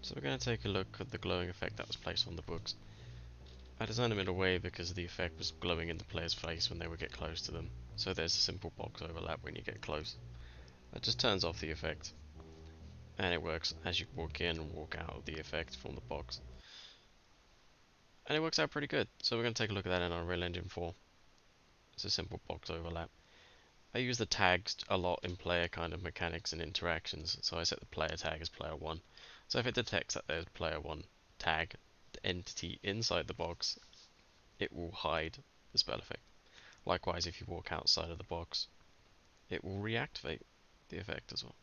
So we're going to take a look at the glowing effect that was placed on the books. I designed them in a way because the effect was glowing in the player's face when they would get close to them. So there's a simple box overlap when you get close. That just turns off the effect. And it works as you walk in and walk out of the effect from the box. And it works out pretty good. So we're going to take a look at that in Unreal Engine 4. It's a simple box overlap. I use the tags a lot in player kind of mechanics and interactions. So I set the player tag as player 1. So if it detects that there's player 1 tag, the entity inside the box, it will hide the spell effect. Likewise, if you walk outside of the box, it will reactivate the effect as well.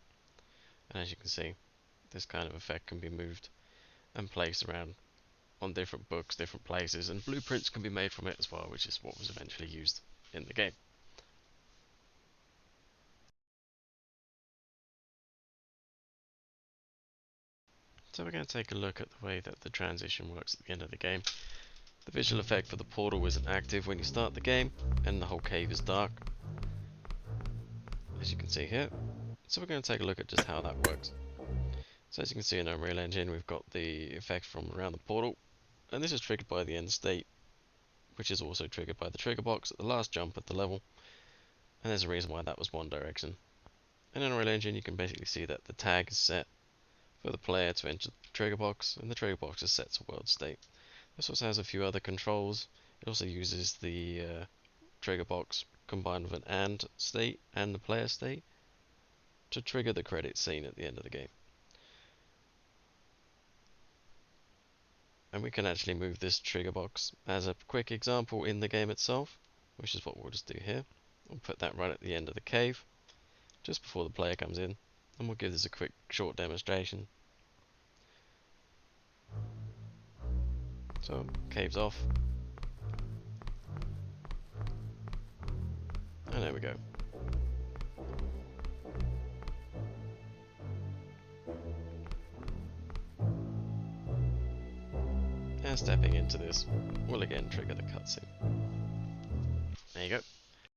And as you can see, this kind of effect can be moved and placed around on different books, different places, and blueprints can be made from it as well, which is what was eventually used in the game. So we're going to take a look at the way that the transition works at the end of the game. The visual effect for the portal isn't active when you start the game, and the whole cave is dark, as you can see here. So we're going to take a look at just how that works. So as you can see in Unreal Engine, we've got the effect from around the portal, and this is triggered by the end state, which is also triggered by the trigger box at the last jump at the level, and there's a reason why that was one direction. And in Unreal Engine, you can basically see that the tag is set for the player to enter the trigger box, and the trigger box is set to world state. This also has a few other controls. It also uses the trigger box combined with an AND state and the player state to trigger the credit scene at the end of the game. And we can actually move this trigger box as a quick example in the game itself, which is what we'll just do here. We'll put that right at the end of the cave, just before the player comes in, and we'll give this a quick short demonstration. So, cave's off, and there we go. And stepping into this will again trigger the cutscene. There you go.